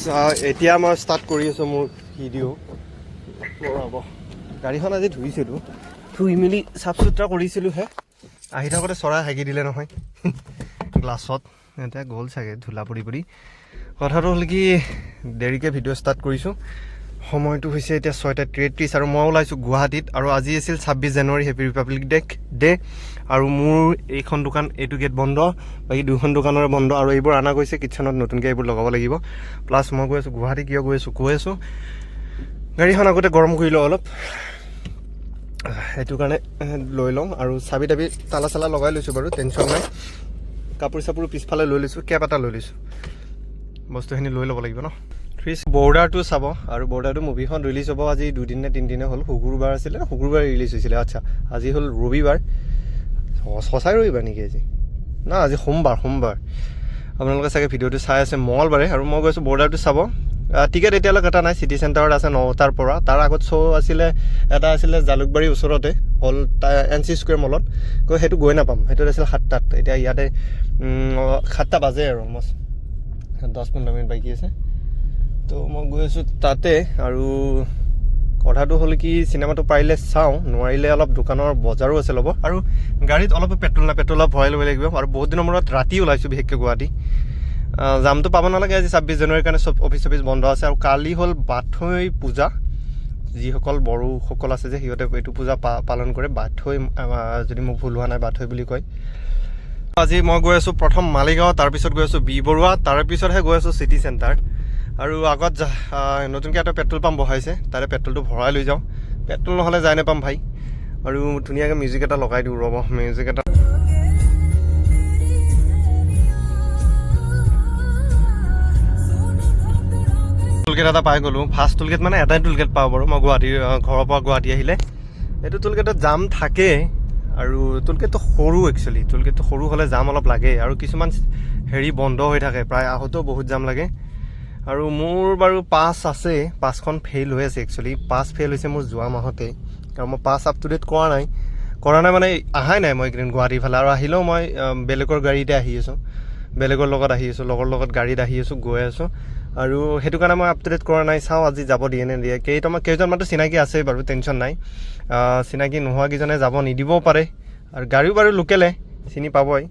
এতিয়া মই ষ্টাৰ্ট কৰি আছোঁ মোৰ ভিডিঅ' ৰ'ব গাড়ীখন আজি ধুইছিলোঁ ধুই মেলি চাফ চুতৰা কৰিছিলোঁহে আহি থাকোঁতে চৰাই হাগি দিলে নহয় গ্লাছত এতিয়া গ'ল চাগে ধূলা পৰি পৰি কথাটো হ'ল কি দেৰিকৈ ভিডিঅ' ষ্টাৰ্ট কৰিছোঁ সময়টো হৈছে এতিয়া 6:33 আৰু মই ওলাইছোঁ গুৱাহাটীত আৰু আজি আছিল 26 জানুৱাৰী হেপী ৰিপাব্লিক ডে আৰু মোৰ এইখন দোকান এইটো গেট বন্ধ বাকী দুখন দোকানৰে বন্ধ আৰু এইবোৰ অনা গৈছে কিটচেনত নতুনকৈ এইবোৰ লগাব লাগিব প্লাছ মই গৈ আছোঁ গুৱাহাটী কিয় গৈ আছোঁ গাড়ীখন আগতে গৰম কৰি লওঁ অলপ সেইটো কাৰণে লৈ লওঁ আৰু চাবি তাবি তালা চালা লগাই লৈছোঁ বাৰু টেনশ্যন নাই কাপোৰ চাপোৰ পিছফালে লৈ লৈছোঁ কেপ এটা লৈ লৈছোঁ বস্তুখিনি লৈ ল'ব লাগিব ন বৰ্ডাৰটো চাব আৰু বৰ্ডাৰটো মুভিখন ৰিলিজ হ'ব আজি 2 নে 3 দিনে হ'ল শুকুৰবাৰ আছিলে শুকুৰবাৰ ৰিলিজ হৈছিলে আচ্ছা আজি হ'ল ৰবিবাৰ সঁচাই ৰবিবাৰ নেকি আজি না আজি সোমবাৰ আপোনালোকে চাগে ভিডিঅ'টো চাই আছে মঙলবাৰে আৰু মই গৈছোঁ বৰ্ডাৰটো চাব টিকেট এতিয়ালৈকে এটা নাই চিটি চেণ্টাৰত আছে 9টাৰ পৰা তাৰ আগত শ্ব' এটা আছিলে জালুকবাৰীৰ ওচৰতে হ'ল NC স্কুৱেৰ মলত গৈ সেইটো গৈ নাপাম সেইটোত আছিলে 7টাত এতিয়া ইয়াতে 7টা বাজে আৰু 10-15 মিনিট বাকী আছে তো মই গৈ আছোঁ তাতে আৰু কথাটো হ'ল কি চিনেমাটো পাৰিলে চাওঁ নোৱাৰিলে অলপ দোকানৰ বজাৰো আছে ল'ব আৰু গাড়ীত অলপ পেট্ৰল অলপ ভৰাই ল'ব লাগিব আৰু বহুত দিনৰ মূৰত ৰাতি ওলাইছোঁ বিশেষকৈ গুৱাহাটী জামটো পাব নালাগে আজি 26 জানুৱাৰীৰ কাৰণে চব অফিচ বন্ধ আছে আৰু কালি হ'ল বাথৈ পূজা যিসকল বড়োসকল আছে যে সিহঁতে এইটো পূজা পালন কৰে বাথৈ যদি মোক ভুল হোৱা নাই বাথৈ বুলি কয় আজি মই গৈ আছোঁ প্ৰথম মালিগাঁও তাৰপিছত গৈ আছোঁ বি বৰুৱা তাৰপিছতহে গৈ আছোঁ চিটি চেণ্টাৰ আৰু আগত নতুনকৈ এটা পেট্ৰল পাম্প বহাইছে তাতে পেট্ৰলটো ভৰাই লৈ যাওঁ পেট্ৰল নহ'লে যাই নাপাম ভাই আৰু ধুনীয়াকৈ মিউজিক এটা লগাই দিওঁ ৰ'ব মিউজিক এটা টোলগেট এটা পাই গ'লোঁ ফাৰ্ষ্ট টোলগেট মানে এটাই টোলগেট পাওঁ বাৰু মই ঘৰৰ পৰা গুৱাহাটী আহিলে এইটো টোলগেটত জাম থাকে আৰু টোলগেটটো সৰু একচুৱেলি টোলগেটটো সৰু হ'লে জাম অলপ লাগে আৰু কিছুমান বন্ধ হৈ থাকে প্ৰায় আহোঁতেও বহুত জাম লাগে আৰু মোৰ বাৰু পাছ আছে পাছখন ফেইল হৈ আছে একচুৱেলি পাছ ফেইল হৈছে মোৰ যোৱা মাহতে আৰু মই পাছ আপ টু ডেট কৰা নাই মানে অহাই নাই মই এইকেইদিন গুৱাহাটীৰ ফালে আৰু আহিলেও মই বেলেগৰ গাড়ীতে আহি আছোঁ বেলেগৰ লগত আহি আছোঁ লগৰ লগত গাড়ীত আহি আছোঁ গৈ আছোঁ আৰু সেইটো কাৰণে মই আপ টু ডেট কৰা নাই চাওঁ আজি যাব দিয়ে নে দিয়ে কেইজনমানতো চিনাকি আছেই বাৰু টেনশ্যন নাই চিনাকি নোহোৱাকেইজনে যাব নিদিবও পাৰে আৰু গাড়ীও বাৰু লোকেলে চিনি পাবই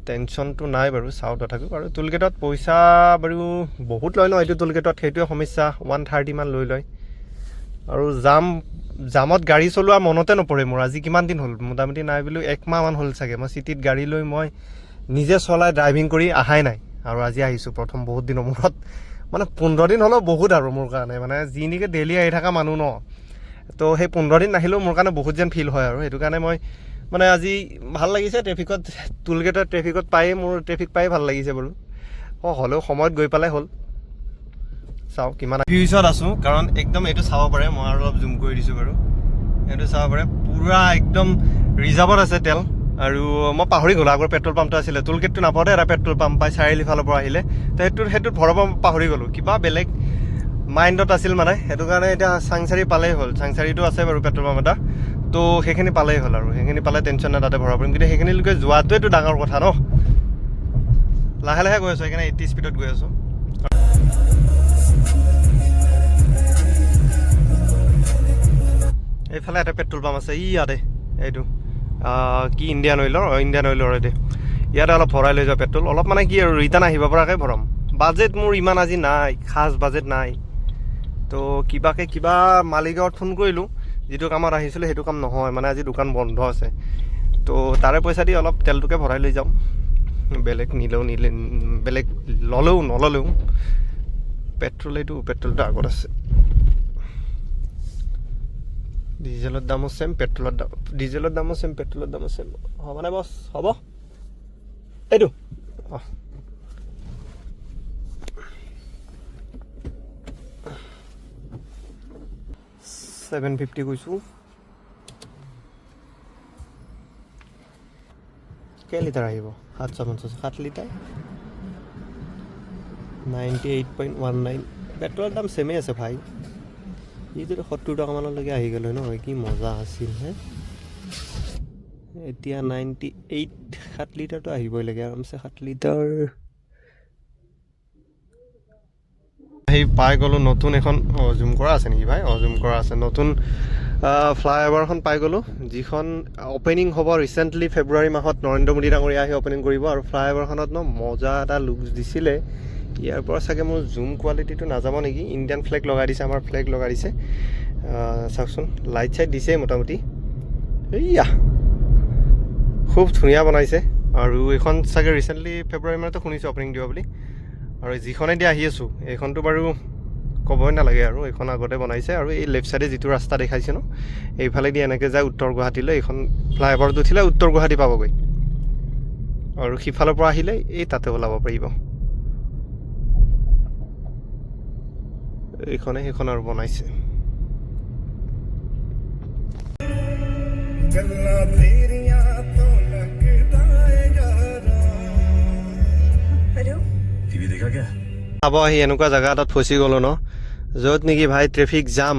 টেনশ্যনটো নাই বাৰু চাওঁ তথাপিও বাৰু টোলগেটত পইচা বাৰু বহুত লয় ন এইটো টোলগেটত সেইটোৱে সমস্যা 130 মান লৈ লয় আৰু জামত গাড়ী চলোৱা মনতে নপৰে মোৰ আজি কিমান দিন হ'ল মোটামুটি নাই বোলো 1 মাহমান হ'ল চাগে মই চিটিত গাড়ী লৈ মই নিজে চলাই ড্ৰাইভিং কৰি অহাই নাই আৰু আজি আহিছোঁ প্ৰথম বহুত দিনৰ মূৰত মানে 15 দিন হ'লেও বহুত আৰু মোৰ কাৰণে মানে যি নেকি ডেইলি আহি থকা মানুহ ন তো সেই 15 দিন নাহিলেও মোৰ কাৰণে বহুত যেন ফিল হয় আৰু সেইটো কাৰণে মই মানে আজি ভাল লাগিছে ট্ৰেফিকত পায়ে মোৰ ট্ৰেফিক পায়ে ভাল লাগিছে বাৰু হ'লেও সময়ত গৈ পালে হ'ল চাওঁ কিমান ভিউজত আছোঁ কাৰণ একদম এইটো চাব পাৰে মই আৰু অলপ জুম কৰি দিছোঁ বাৰু এইটো চাব পাৰে পূৰা একদম ৰিজাৰ্ভত আছে তেল আৰু মই পাহৰি গ'লোঁ আগৰ পেট্ৰল পাম্পটো আছিলে টোলগেটটো নাপাওঁতে এটা পেট্ৰল পাম্প পাই চাৰিআলি ফালৰ পৰা আহিলে তো সেইটোত ভৰাব পাহৰি গ'লোঁ কিবা বেলেগ মাইণ্ডত আছিল মানে সেইটো কাৰণে এতিয়া চাংচাৰি পালেই হ'ল চাংচাৰিটো আছে বাৰু পেট্ৰল পাম্প এটা তো সেইখিনি পালেই হ'ল আৰু সেইখিনি পালে টেনশ্যন নাই তাতে ভৰাব পাৰিম কিন্তু সেইখিনিলৈকে যোৱাটোৱেতো ডাঙৰ কথা ন লাহে লাহে গৈ আছোঁ সেইকাৰণে 80 স্পীডত গৈ আছোঁ এইফালে এটা পেট্ৰল পাম্প আছে ইয়াতে এইটো কি ইণ্ডিয়ান অইলৰ এতে ইয়াতে অলপ ভৰাই লৈ যাওঁ পেট্ৰল অলপ মানে কি আৰু ৰিটাৰ্ণ আহিব পৰাকৈ ভৰাম বাজেট মোৰ ইমান আজি নাই খাছ বাজেট নাই তো কিবা মালিগাঁৱত ফোন কৰিলোঁ যিটো কামত আহিছিলোঁ সেইটো কাম নহয় মানে আজি দোকান বন্ধ আছে তো তাৰে পইচা দি অলপ তেলটোকে ভৰাই লৈ যাওঁ বেলেগ বেলেগ নল'লেও পেট্ৰলটো আগত আছে ডিজেলৰ দামো চেম পেট্ৰলৰ দামো চেম হ'বনে বছ হ'ব এইটো 750 কৈছোঁ কেই লিটাৰ আহিব 750 7 লিটাৰ 98.19 পেট্ৰলৰ দাম চেমেই আছে ভাই ই যদি 70 টকামানলৈকে আহি গ'ল ন কি মজা আছিল হে এতিয়া 98 7 লিটাৰটো আহিবই লাগে আৰামছে 7 লিটাৰ সেই পাই গ'লোঁ নতুন এখন জুম কৰা আছে নেকি ভাই? জুম কৰা আছে। নতুন ফ্লাইঅভাৰখন পাই গ'লোঁ, যিখন অ'পেনিং হ'ব ৰিচেণ্টলি ফেব্ৰুৱাৰী মাহত নৰেন্দ্ৰ মোদী ডাঙৰীয়া আহি অ'পেনিং কৰিব। আৰু ফ্লাইঅভাৰখনত মজা এটা লুকছ দিছিলে। ইয়াৰ পৰা চাগে মোৰ জুম কোৱালিটিটো নাযাব নেকি? ইণ্ডিয়ান ফ্লেগ লগাই দিছে, আমাৰ ফ্লেগ লগাই দিছে। চাওকচোন, লাইট চাইট দিছে মোটামুটি। এইয়া খুব ধুনীয়া বনাইছে। আৰু এইখন চাগে ৰিচেণ্টলি ফেব্ৰুৱাৰী মাহতে শুনিছোঁ অ'পেনিং দিব বুলি। আৰু যিখনেদি আহি আছোঁ এইখনটো বাৰু ক'বই নালাগে আৰু, এইখন আগতে বনাইছে। আৰু এই লেফ্ট চাইডে যিটো ৰাস্তা দেখাইছে ন, এইফালেদি এনেকৈ যায় উত্তৰ গুৱাহাটীলৈ। এইখন ফ্লাইঅভাৰত উঠিলে উত্তৰ গুৱাহাটী পাবগৈ, আৰু সিফালৰ পৰা আহিলে এই তাতে ওলাব পাৰিব। এইখনে সেইখন আৰু বনাইছে। চাব আহি এনেকুৱা জেগা এটাত ফচি গ'লোঁ ন, য'ত নেকি ভাই ট্ৰেফিক জাম।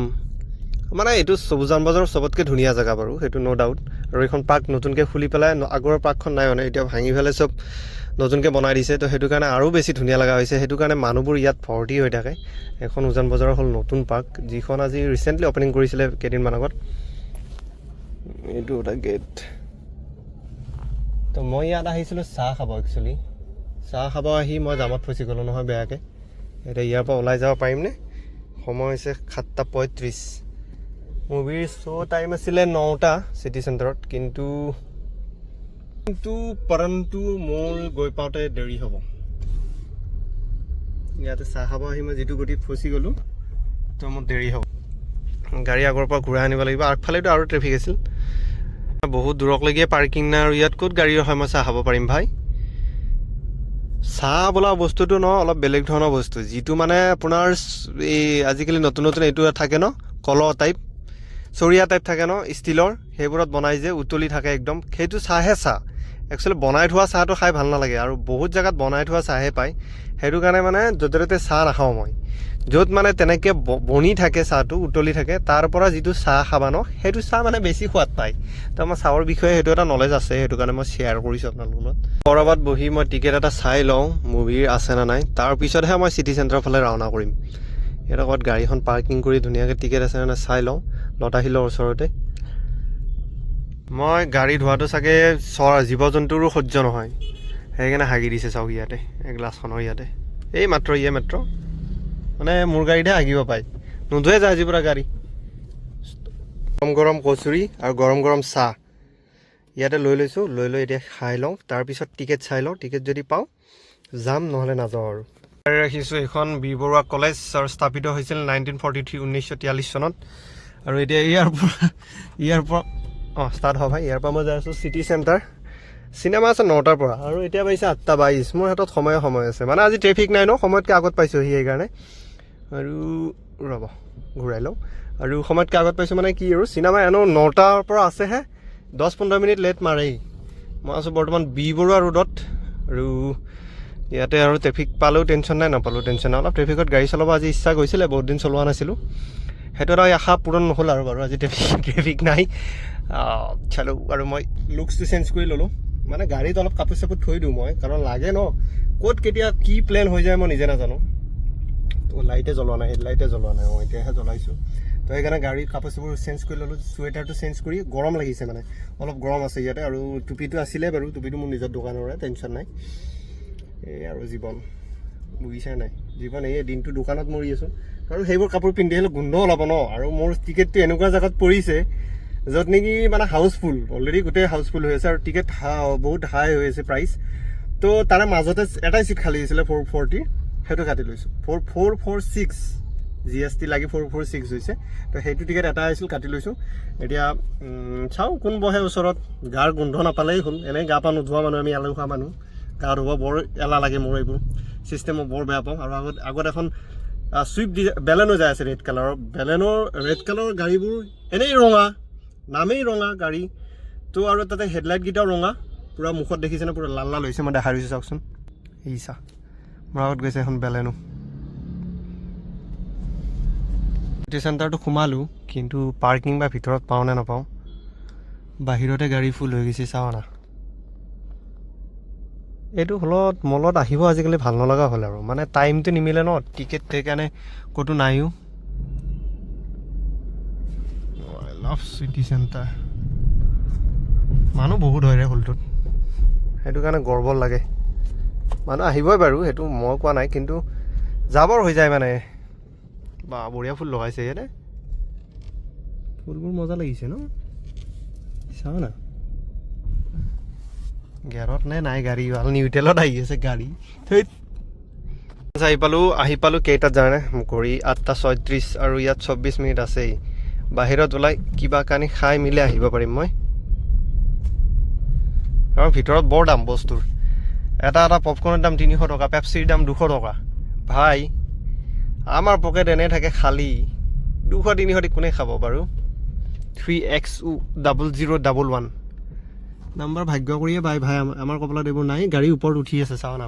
মানে এইটো উজান বজাৰৰ চবতকৈ ধুনীয়া জেগা বাৰু, সেইটো ন' ডাউট। আৰু এইখন পাৰ্ক নতুনকৈ খুলি পেলাই, আগৰ পাৰ্কখন নাই মানে, এতিয়া ভাঙি পেলাই চব নতুনকৈ বনাই দিছে। তো সেইটো কাৰণে আৰু বেছি ধুনীয়া লগা হৈছে। সেইটো কাৰণে মানুহবোৰ ইয়াত ভৰ্তি হৈ থাকে। এখন উজান বজাৰৰ হ'ল নতুন পাৰ্ক, যিখন আজি ৰিচেণ্টলি অ'পেনিং কৰিছিলে কেইদিনমান আগত। এইটো এটা গেট। তো মই ইয়াত আহিছিলোঁ চাহ খাব। একচুৱেলি চাহ খাব আহি মই জামত ফচি গ'লোঁ নহয় বেয়াকৈ। এতিয়া ইয়াৰ পৰা ওলাই যাব পাৰিমনে? সময় হৈছে 7:35। মুভিৰ শ্ব' টাইম আছিলে 9টা চিটি চেণ্টাৰত, কিন্তু পৰন্তু মোৰ গৈ পাওঁতে দেৰি হ'ব। ইয়াতে চাহ খাব আহি মই যিটো গতিত ফচি গ'লোঁ, তো মোৰ দেৰি হ'ব। গাড়ী আগৰ পৰা ঘূৰাই আনিব লাগিব। আগফালেতো আৰু ট্ৰেফিক আছিল, বহুত দূৰকলৈকে পাৰ্কিং নাই। আৰু ইয়াত ক'ত গাড়ীৰ হয় মই চাহ খাব পাৰিম ভাই? চাহ বোলা বস্তুটো ন অলপ বেলেগ ধৰণৰ বস্তু, যিটো মানে আপোনাৰ এই আজিকালি নতুন নতুন এইটো থাকে ন, কলহ টাইপ, চৰিয়া টাইপ থাকে ন ষ্টীলৰ, সেইবোৰত বনাই যে উতলি থাকে একদম, সেইটো চাহহে চাহ। একচুৱেলি বনাই থোৱা চাহটো খাই ভাল নালাগে, আৰু বহুত জেগাত বনাই থোৱা চাহে পায়। সেইটো কাৰণে মানে য'তে ত'তে চাহ নাখাওঁ মই। য'ত মানে তেনেকৈ বনি থাকে চাহটো, উতলি থাকে, তাৰ পৰা যিটো চাহ খাবা ন, সেইটো চাহ মানে বেছি সোৱাদ পায়। তো আমাৰ চাহৰ বিষয়ে সেইটো এটা নলেজ আছে, সেইটো কাৰণে মই শ্বেয়াৰ কৰিছোঁ আপোনালোকৰ লগত। কৰবাত বহি মই টিকেট এটা চাই লওঁ মুভিৰ আছে নে নাই, তাৰপিছতহে মই চিটি চেণ্টাৰৰ ফালে ৰাওনা কৰিম। ইয়াত ক'ৰবাত গাড়ীখন পাৰ্কিং কৰি ধুনীয়াকৈ টিকেট আছে নে নাই চাই লওঁ, লতাশিলৰ ওচৰতে। মই গাড়ী ধোৱাটো চাগে জীৱ জন্তুৰো সহ্য নহয়, সেইকাৰণে হাগি দিছে চাওক ইয়াতে, এই গ্লাছখনৰ ইয়াতে। এই মাত্ৰ মানে মোৰ গাড়ীতহে হাগিব পায়, নোধোৱে যায় আজিৰ পৰা গাড়ী। গৰম গৰম কচুৰি আৰু গৰম গৰম চাহ ইয়াতে লৈ লৈছোঁ, লৈ এতিয়া খাই লওঁ, তাৰপিছত টিকেট চাই লওঁ। টিকেট যদি পাওঁ যাম, নহ'লে নাযাওঁ আৰু। ৰাখিছোঁ এইখন বি বৰুৱা কলেজ, আৰু স্থাপিত হৈছিল 1943 1943 চনত। আৰু এতিয়া ইয়াৰ পৰা ষ্টাৰ্ট হ'ব ভাই। ইয়াৰ পৰা মই যাই আছোঁ চিটি চেণ্টাৰ। চিনেমা আছে 9টাৰ পৰা, আৰু এতিয়া পাইছে 8:22। মোৰ হাতত সময় আছে, মানে আজি ট্ৰেফিক নাই ন, সময়তকৈ আগত পাইছোঁহি সেইকাৰণে। আৰু ৰ'ব ঘূৰাই লওঁ। আৰু সময়তকৈ আগত পাইছোঁ মানে কি, আৰু চিনেমা এনেও 9টাৰ পৰা আছেহে, 10-15 মিনিট লেট মাৰেই। মই আছোঁ বৰ্তমান বি বৰুৱা ৰোডত, আৰু ইয়াতে আৰু ট্ৰেফিক পালেও টেনশ্যন নাই, নাপালেও টেনশ্যন নাই। অলপ ট্ৰেফিকত গাড়ী চলাব আজি ইচ্ছা গৈছিলে, বহুত দিন চলোৱা নাছিলোঁ। সেইটো এটা আশা পূৰণ নহ'ল আৰু বাৰু, আজি ট্ৰেফিক নাই। চালো, আৰু মই লুকছটো চেঞ্জ কৰি ল'লোঁ। মানে গাড়ীত অলপ কাপোৰ চাপোৰ থৈ দিওঁ মই, কাৰণ লাগে ন, ক'ত কেতিয়া কি প্লেন হৈ যায় মই নিজে নাজানো। তো লাইটে জ্বলোৱা নাই, হেডলাইটে জ্বলোৱা নাই, মই এতিয়াহে জ্বলাইছোঁ। তো সেইকাৰণে গাড়ীৰ কাপোৰ চাপোৰ চেঞ্জ কৰি ল'লোঁ। চুৱেটাৰটো চেঞ্জ কৰি, গৰম লাগিছে মানে, অলপ গৰম আছে ইয়াতে। আৰু টুপিটো আছিলে বাৰু, টুপিটো মোৰ নিজৰ দোকানৰে, টেনশ্যন নাই। এই আৰু জীৱন বুজিছে নাই, জীৱন এই দিনটো দোকানত মৰি আছোঁ। আৰু সেইবোৰ কাপোৰ পিন্ধি আহিলে গোন্ধ ওলাব ন। আৰু মোৰ টিকেটটো এনেকুৱা জেগাত পৰিছে য'ত নেকি মানে হাউচফুল, অলৰেডি গোটেই হাউচফুল হৈ আছে, আৰু টিকেট বহুত হাই হৈ আছে প্ৰাইচ। তো তাৰে মাজতে এটাই চিট খালী হৈছিলে 440, সেইটো কাটি লৈছোঁ। 446 GST লাগি 446 হৈছে। তো সেইটো টিকেট এটা আহিছিল, কাটি লৈছোঁ। এতিয়া চাওঁ কোন বহে ওচৰত, গাৰ গোন্ধ নাপালেই হ'ল। এনেই গা পা নোধোৱা মানুহ, আমি এলেহুৱা মানুহ, গা ধুব বৰ এলাহ লাগে মোৰ, এইবোৰ চিষ্টেম মই বৰ বেয়া পাওঁ। আৰু আগত এখন চুইফ্ট বেলেনো যাই আছে ৰেড কালাৰৰ, ৰেড কালাৰৰ গাড়ীবোৰ এনেই ৰঙা, নামেই ৰঙা গাড়ী। তো আৰু তাতে হেডলাইটকেইটাও ৰঙা, পূৰা মুখত দেখিছেনে, পূৰা লাল লাল হৈছে। মই দেখা দিছোঁ চাওকচোন, এই চা, মোৰ আগত গৈছে এখন বেলেনো। চিটি চেণ্টাৰটো সোমালোঁ, কিন্তু পাৰ্কিং বা ভিতৰত পাওঁ নে নাপাওঁ, বাহিৰতে গাড়ী ফুল হৈ গৈছে, চাওঁ না। এইটো হলত মলত আহিব আজিকালি ভাল নলগা হ'ল আৰু মানে টাইমটো নিমিলে ন টিকেট সেইকাৰণে ক'তো নাইও আই লাভ চিটি চেণ্টাৰ মানুহ বহুত হয় ৰে হলটোত সেইটো কাৰণে গৰ্বৰ লাগে মানুহ আহিবই বাৰু সেইটো মই কোৱা নাই কিন্তু যাবৰ হৈ যায় মানে বা বঢ়িয়া ফুল লগাইছে ইয়াতে ফুলবোৰ মজা লাগিছে ন চাওঁ না গেৰত নে নাই গাড়ী ভাল নিউটেলত আহি আছে গাড়ী থৈত আহি পালোঁ কেইটাত জানে ঘড়ী 8:36 আৰু ইয়াত 24 মিনিট আছেই বাহিৰত ওলাই কিবা কানি খাই মিলি আহিব পাৰিম মই কাৰণ ভিতৰত বৰ দাম বস্তুৰ এটা পপকৰ্নৰ দাম 300 টকা পেপচিৰ দাম 200 টকা ভাই আমাৰ পকেট এনে থাকে খালী 200-300 কোনে খাব বাৰু 3XU0011 নাম্বাৰ ভাগ্য কৰিয়ে ভাই আমাৰ কপালত এইবোৰ নাই গাড়ী ওপৰত উঠি আছে চাওঁ না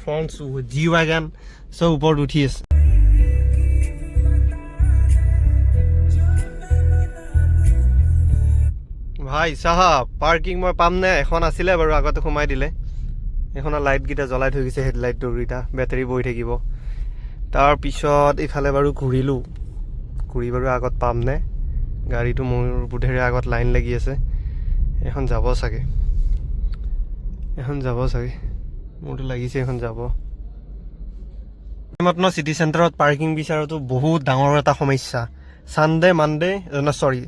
ফ্ৰণ্ট জি ৱাগন চব ওপৰত উঠি আছে ভাই চাহাব পাৰ্কিং মই পাম নে এখন আছিলে বাৰু আগতে সোমাই দিলে এখনৰ লাইটকেইটা জ্বলাই থৈ গৈছে হেডলাইট দুইটা বেটাৰী বহি থাকিব তাৰপিছত ইফালে বাৰু ঘূৰি বাৰু আগত পাম নে গাড়ীটো মোৰ বোধেৰে আগত লাইন লাগি আছে এখন যাব চাগে মোৰতো লাগিছে এখন যাব মাত্ৰ চিটি চেণ্টাৰত পাৰ্কিং বিচাৰাটো বহুত ডাঙৰ এটা সমস্যা ছানডে মানডে চৰি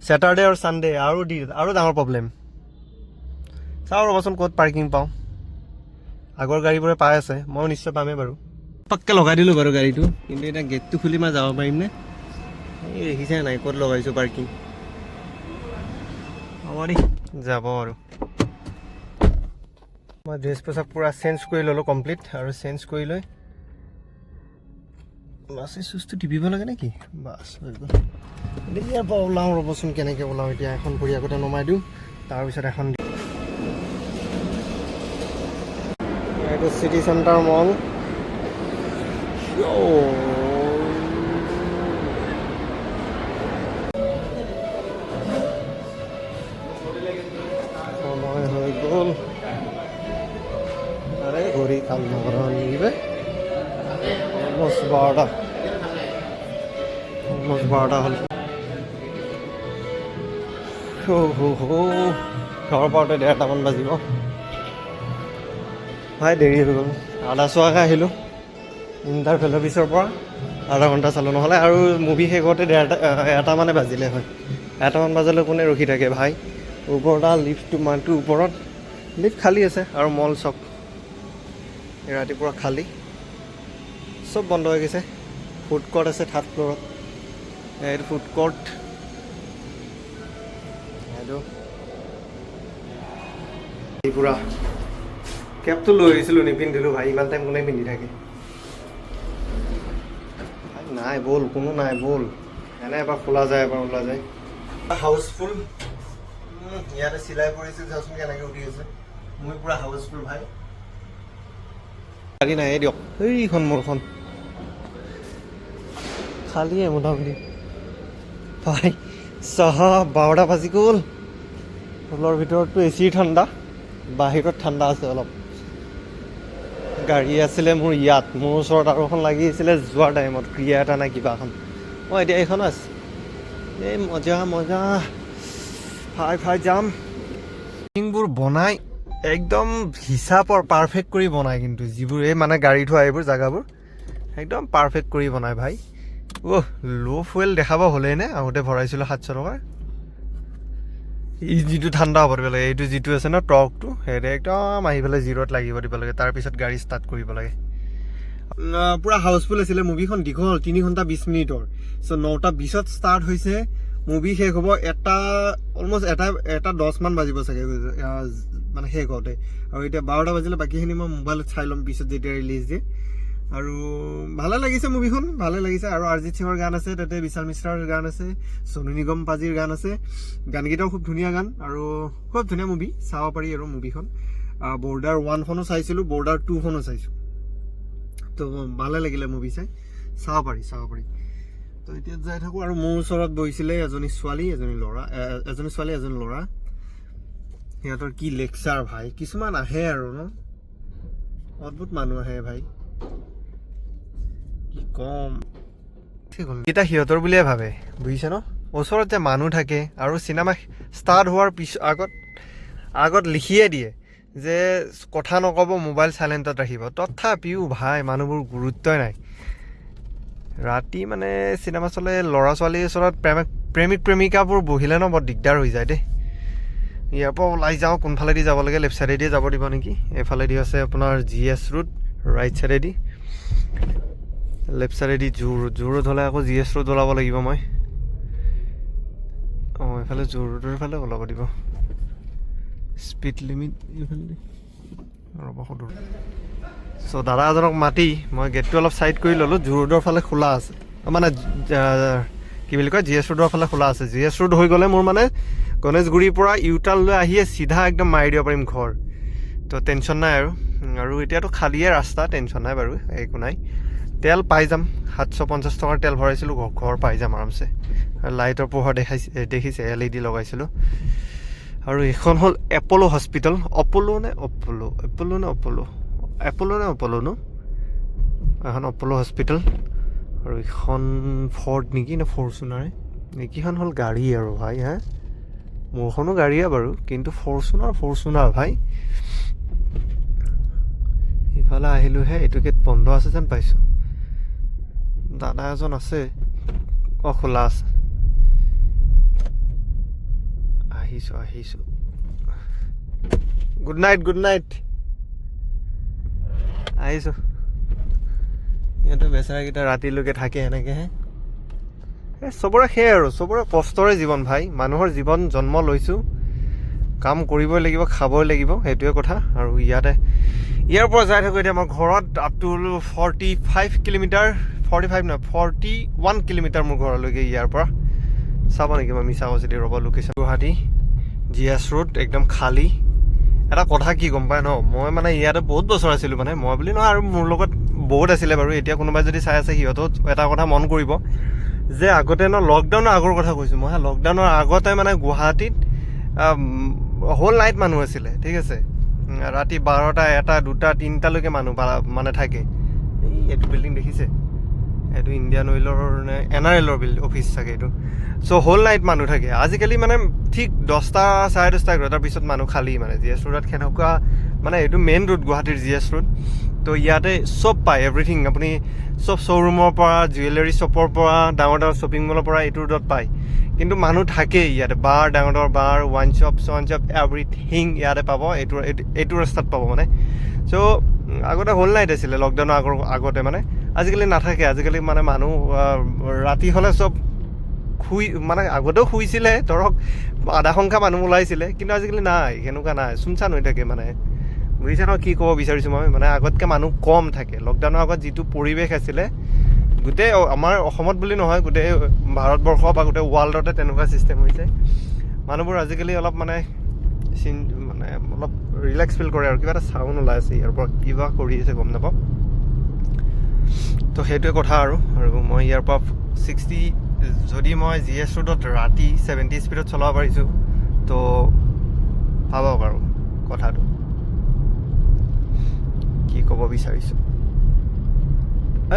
ছেটাৰডে আৰু ছানডে আৰু ডাঙৰ প্ৰব্লেম চাওঁ ৰ'বচোন ক'ত পাৰ্কিং পাওঁ আগৰ গাড়ীবোৰে পাই আছে ময়ো নিশ্চয় পামেই বাৰু পাক্কে লগাই দিলোঁ বাৰু গাড়ীটো কিন্তু এতিয়া গেটটো খুলি মই যাব পাৰিম নে এই দেখিছে নাই ক'ত লগাইছোঁ পাৰ্কিং হ'ব দেই যাব আৰু মই ড্ৰেছ পোছাক পূৰা চেঞ্জ কৰি ল'লোঁ কমপ্লিট আৰু চেঞ্জ কৰি লৈ বাছ এই চুজটো টিপিব লাগে নেকি বাছ হৈ গ'ল ইয়াৰ পৰা ওলাওঁ ৰ'বচোন কেনেকৈ ওলাওঁ এতিয়া এখন ভৰি আগতে নমাই দিওঁ তাৰপিছত এখন দিওঁ এইটো চিটি চেণ্টাৰ মল সময় হৈ গ'ল আৰে ঘড়ী কাম নকৰা নিবে অলমষ্ট 12টা হ'ল ঘৰৰ পাওঁতে 1:30মান বাজিব ভাই দেৰি হৈ গ'ল আধা চোৱাকৈ আহিলোঁ ইণ্টাৰভেল অফিচৰ পৰা আধা ঘণ্টা চালোঁ নহ'লে আৰু মুভি শেষ হওঁতে 1:30 বাজিলে হয় 1:00মান বাজিলে কোনে ৰখি থাকে ভাই ওপৰত লিফ্টটো মানটো ওপৰত লিফ্ট খালী আছে আৰু মল চব ৰাতিপুৱা খালী চব বন্ধ হৈ গৈছে ফুড কৰ্ট আছে 3rd ফ্ল'ৰত এইটো ফুড কৰ্ট এইটো পূৰা কেবটো লৈ আহিছিলোঁ নিপিন্ধিলোঁ ভাই ইমান টাইম কোনে পিন্ধি থাকে নাই ব'ল কোনো নাই ব'ল এনে এবাৰ খোলা যায় এবাৰ ওলা যায় হাউচফুল ইয়াতে চিলাই পৰিছিল চাওচোন কেনেকৈ উঠি আছে মই পূৰা হাউচফুল ভাই গাড়ী নাহে দিয়ক এইখন মোৰখন খালীয়ে মোটামুটি ভাই 12টা বাজি গ'ল হলৰ ভিতৰততো এচিৰ ঠাণ্ডা বাহিৰত ঠাণ্ডা আছে অলপ গাড়ী আছিলে মোৰ ইয়াত মোৰ ওচৰত আৰু এখন লাগি আছিলে যোৱাৰ টাইমত ক্ৰিয়া এটা নাই কিবা এখন মই এতিয়া এইখন আছে এই মজা ফাই যাম বোৰ বনাই একদম হিচাপৰ পাৰফেক্ট কৰি বনায় কিন্তু যিবোৰ এই মানে গাড়ী থোৱা এইবোৰ জেগাবোৰ একদম পাৰফেক্ট কৰি বনায় ভাই ল' ফুৱেল দেখাব হ'লেই নে আগতে ভৰাইছিলোঁ 700 টকাৰ ই যিটো ঠাণ্ডা হ'ব দিব লাগে এইটো যিটো আছে ন টৰ্কটো সেইটো একদম আহি পেলাই 0ত লাগিব দিব লাগে তাৰপিছত গাড়ী ষ্টাৰ্ট কৰিব লাগে পূৰা হাউচফুল আছিলে মুভিখন দীঘল 3 ঘণ্টা 20 মিনিটৰ চ' 9:20ত ষ্টাৰ্ট হৈছে মুভি শেষ হ'ব অলমষ্ট এটা 10মান বাজিব চাগে মানে শেষ হওঁতে আৰু এতিয়া 12টা বাজিলে বাকীখিনি মই মোবাইলত চাই ল'ম পিছত যেতিয়া ৰিলিজ দিয়ে আৰু ভালে লাগিছে মুভিখন ভালে লাগিছে আৰু অৰিজিত সিঙৰ গান আছে তাতে বিশাল মিশ্ৰাৰ গান আছে সোনু নিগম পাজিৰ গান আছে গানকেইটাও খুব ধুনীয়া গান আৰু খুব ধুনীয়া মুভি চাব পাৰি আৰু মুভিখন বৰ্ডাৰ 1খনো চাইছিলোঁ বৰ্ডাৰ 2খনো চাইছোঁ তো ভালে লাগিলে মুভি চাব পাৰি তো এতিয়া যাই থাকোঁ আৰু মোৰ ওচৰত বহিছিলে এজনী ছোৱালী এজনী ল'ৰা সিহঁতৰ কি লেকচাৰ ভাই কিছুমান আহে আৰু ন অদ্ভুত মানুহ আহে ভাই, কি কম। ঠিক হ'ল, এতিয়া সিহঁতৰ বুলিয়ে ভাবে, বুজিছে ন? ওচৰত যে মানুহ থাকে আৰু চিনেমা ষ্টাৰ্ট হোৱাৰ আগত লিখিয়ে দিয়ে যে কথা নক'ব, মোবাইল চাইলেণ্টত ৰাখিব। তথাপিও ভাই মানুহবোৰ গুৰুত্বই নাই। ৰাতি মানে চিনেমা চলে, ল'ৰা ছোৱালীৰ ওচৰত প্ৰেমিক প্ৰেমিকাবোৰ বহিলে ন বৰ দিগদাৰ হৈ যায় দেই। ইয়াৰ পৰা ওলাই যাওঁ, কোনফালেদি যাব লাগে, লেফ্ট ছাইডেদি যাব দিব নেকি? এইফালেদি আছে আপোনাৰ GS ৰোড, ৰাইট ছাইডেদি। লেফ্ট ছাইডেদি জু ৰোড হ'লে আকৌ GS ৰোড ওলাব লাগিব মই। অঁ, এইফালে জু ৰোডৰ ফালে ওলাব দিব। স্পীড লিমিট এইফালে ৰ'ব সুধোঁ। চ' দাদা এজনক মাতি মই গেটটো অলপ ছাইড কৰি ল'লোঁ। জু ৰোডৰ ফালে খোলা আছে, মানে কি বুলি কয়, GS ৰোডৰ ফালে খোলা আছে। GS ৰোড হৈ গ'লে মোৰ মানে গণেশগুৰিৰ পৰা ইউটাৰ্ণ লৈ আহিয়ে চিধা একদম মাৰি দিব পাৰিম ঘৰ। তো টেনশ্যন নাই আৰু এতিয়াতো খালীয়ে ৰাস্তা, টেনশ্যন নাই বাৰু, একো নাই। তেল পাই যাম, 750 টকাৰ তেল ভৰাইছিলোঁ, ঘৰ পাই যাম আৰামছে। লাইটৰ পোহৰ দেখিছে, LED লগাইছিলোঁ। আৰু এইখন হ'ল এপ'ল' হস্পিটেল। এপ'ল' নে ন? এখন এপ'ল' হস্পিটেল। আৰু এইখন ফৰ্ড নেকি, নে ফৰচুনাৰে নেকিখন হ'ল গাড়ী আৰু ভাই। হা, মোৰখনো গাড়ীয়ে বাৰু, কিন্তু ফৰচুনাৰ ভাই। ইফালে আহিলোঁহে, এইটো গেট বন্ধ আছে যেন পাইছোঁ। দাদা এজন আছে, অঁ খোলা আছে। আহিছোঁ। Good night. আহিছোঁ। সিহঁতে বেচেৰাকেইটা ৰাতিলৈকে থাকে এনেকৈহে। চবৰে সেয়াই আৰু, চবৰে কষ্টৰে জীৱন ভাই। মানুহৰ জীৱন জন্ম লৈছোঁ, কাম কৰিবই লাগিব, খাবই লাগিব, সেইটোৱে কথা। আৰু ইয়াৰ পৰা যাই থাকোঁ এতিয়া মই ঘৰত। আপ টু 45 কিলোমিটাৰ, 41 কিলোমিটাৰ মোৰ ঘৰলৈকে ইয়াৰ পৰা। চাব নেকি মই মিছা কৈছোঁ ৰ'ব লোকেশ্যন। গুৱাহাটী GS ৰোড একদম খালী। এটা কথা কি গম পায় ন, মই মানে ইয়াতে বহুত বছৰ আছিলোঁ, মানে মই বুলি নহয় আৰু মোৰ লগত বহুত আছিলে বাৰু। এতিয়া কোনোবাই যদি চাই আছে সিহঁতেও এটা কথা মন কৰিব যে আগতে ন, লকডাউনৰ আগৰ কথা কৈছোঁ মই। লকডাউনৰ আগতে মানে গুৱাহাটীত হোল নাইট মানুহ আছিলে, ঠিক আছে। ৰাতি 12টা, 1টা, 2টা, 3টালৈকে মানুহ মানে থাকে। এইটো বিল্ডিং দেখিছে, এইটো ইণ্ডিয়ান অইলৰ নে NRL অফিচ চাগে এইটো। চ' হোল নাইট মানুহ থাকে। আজিকালি মানে ঠিক 10টা, 10:30, 11টাৰ পিছত মানুহ খালী। মানে GS ৰোডত সেনেকুৱা, মানে এইটো মেইন ৰোড গুৱাহাটীৰ GS ৰোড। তো ইয়াতে চব পায়, এভৰিথিং। আপুনি চব শ্ব'ৰুমৰ পৰা, জুৱেলাৰী শ্বপৰ পৰা, ডাঙৰ শ্বপিং মলৰ পৰা এইটো ৰোডত পায়। কিন্তু মানুহ থাকেই ইয়াতে, ডাঙৰ বাৰ, ৱাইন শ্বপ এভৰিথিং ইয়াতে পাব। এইটো ৰাস্তাত পাব মানে। চ' আগতে হোল নাইট আছিলে লকডাউনৰ আগতে মানে। আজিকালি নাথাকে। আজিকালি মানে মানুহ ৰাতি হ'লে চব মানে আগতেও শুইছিলে, ধৰক আধা সংখ্যা মানুহ ওলাইছিলে, কিন্তু আজিকালি নাই, সেনেকুৱা নাই, চুনচান হৈ থাকে মানে। বুজিছে ন কি ক'ব বিচাৰিছোঁ মই? মানে আগতকৈ মানুহ কম থাকে। লকডাউনৰ আগত যিটো পৰিৱেশ আছিলে, গোটেই আমাৰ অসমত বুলি নহয়, গোটেই ভাৰতবৰ্ষ বা গোটেই ৱৰ্ল্ডতে তেনেকুৱা ছিষ্টেম হৈছে। মানুহবোৰ আজিকালি অলপ মানে অলপ ৰিলেক্স ফিল কৰে আৰু। কিবা এটা চাউণ্ড ওলাই আছে ইয়াৰ পৰা, কিবা কৰি আছে গম নাপাওঁ। তো সেইটোৱে কথা আৰু মই ইয়াৰ পৰা 60, যদি মই GS ৰোডত ৰাতি 70 স্পীডত চলাব পাৰিছোঁ, তো ভাবক আৰু কথাটো কি ক'ব বিচাৰিছোঁ।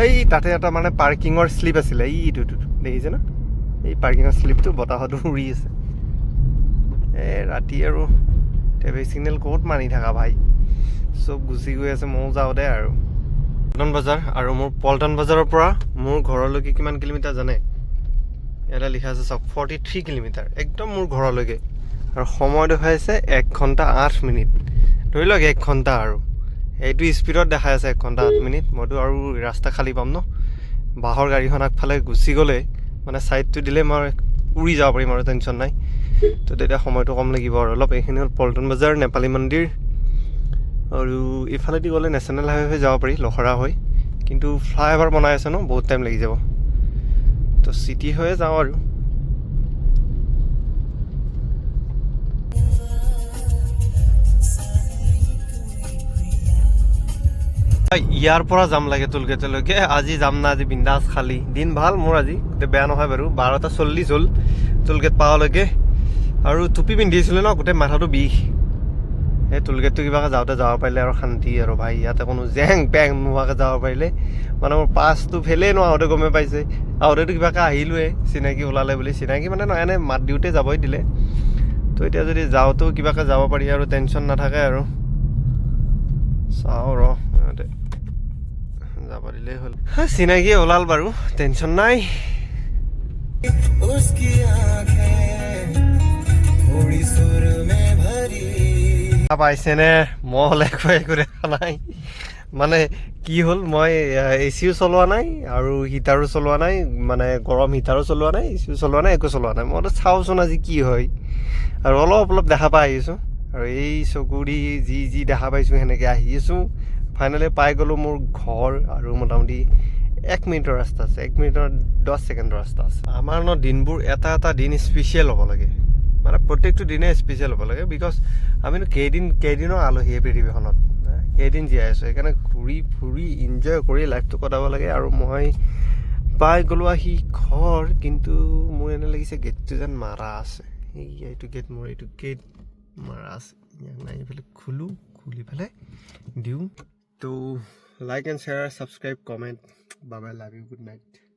এই তাতে এটা মানে পাৰ্কিঙৰ শ্লিপ আছিলে, এইটো দেখিছে ন? এই পাৰ্কিঙৰ শ্লিপটো বতাহতো উৰি আছে। ৰাতি আৰু ট্ৰেফিক চিগনেল ক'ত মানি থাকা ভাই, চব গুচি গৈ আছে, ময়ো যাওঁ দে আৰু। পল্টন বজাৰ, আৰু মোৰ পল্টন বজাৰৰ পৰা মোৰ ঘৰলৈকে কিমান কিলোমিটাৰ জানে? ইয়াতে লিখা আছে চাওক, 43 কিলোমিটাৰ একদম মোৰ ঘৰলৈকে। আৰু সময় দেখুৱাইছে 1 ঘণ্টা 8 মিনিট। ধৰি লওক 1 ঘণ্টা, আৰু এইটো স্পীডত দেখাই আছে 1 ঘণ্টা 8 মিনিট। মইতো আৰু ৰাস্তা খালী পাম ন। বাহৰ গাড়ীখন আগফালে গুচি গ'লে মানে ছাইডটো দিলে মই উৰি যাব পাৰিম আৰু, টেনশ্যন নাই। তো তেতিয়া সময়টো কম লাগিব আৰু অলপ। এইখিনি হ'ল পল্টন বজাৰ, নেপালী মন্দিৰ, আৰু ইফালেদি গ'লে নেশ্যনেল হাইৱে হৈ যাব পাৰি, লখৰা হৈ। কিন্তু ফ্লাইঅভাৰ বনাই আছে ন, বহুত টাইম লাগি যাব। তো চিটি হৈয়ে যাওঁ আৰু। ইয়াৰ পৰা যাম লাগে টোলগেটলৈকে। আজি যাম না, আজি বিন্দাছ খালী দিন। ভাল মোৰ আজি, গোটেই বেয়া নহয় বাৰু। 12:40 হ'ল টোলগেট পাৱালৈকে। আৰু টুপি পিন্ধিছিলোঁ ন, গোটেই মাথাটো বিষ। এই টোলগেটটো কিবাকৈ যাওঁতে যাব পাৰিলে আৰু শান্তি আৰু ভাই ইয়াতে কোনো জেং পেং নোহোৱাকৈ যাব পাৰিলে মানে মোৰ পাছটো ফেলেই নোৱাৰোঁতে গমেই পাইছে আহোঁতেতো কিবাকৈ আহিলোৱে চিনাকি ওলালে বুলি চিনাকি মানে নহয় এনে মাত দিওঁতে যাবই দিলে তো এতিয়া যদি যাওঁতেও কিবাকৈ যাব পাৰি আৰু টেনশ্যন নাথাকে আৰু চাওঁ ৰ যাব দিলেই হ'ল চিনাকি ওলাল বাৰু টেনশ্যন নাই পাইছেনে মই হ'লে একো দেখা নাই মানে কি হ'ল মই এচিও চলোৱা নাই আৰু হিটাৰো চলোৱা নাই মানে গৰম হিটাৰো চলোৱা নাই এচিও চলোৱা নাই একো চলোৱা নাই মইতো চাওঁচোন আজি কি হয় আৰু অলপ দেখা পাই আহিছোঁ আৰু এই চকুৰি যি দেখা পাইছোঁ সেনেকৈ আহি আছোঁ ফাইনেলি পাই গ'লোঁ মোৰ ঘৰ আৰু মোটামুটি 1 মিনিটৰ ৰাস্তা আছে 1 মিনিটৰ 10 ছেকেণ্ডৰ ৰাস্তা আছে আমাৰ ন দিনবোৰ এটা দিন স্পেচিয়েল হ'ব লাগে মানে প্ৰত্যেকটো দিনে স্পেচিয়েল হ'ব লাগে বিকজ আমিনো কেইদিনৰ আলহী এই পৃথিৱীখনত কেইদিন জীয়াই আছোঁ সেইকাৰণে ঘূৰি ফুৰি ইনজয় কৰি লাইফটো কটাব লাগে আৰু মই পাই গ'লোঁ আহি ঘৰ কিন্তু মোৰ এনে লাগিছে গেটটো যেন মাৰা আছে এইটো গেট মোৰ এইটো গেট মাৰা আছে ইয়াক নাই এইফালে খুলি পেলাই দিওঁ তো like and share subscribe comment bye bye love you good night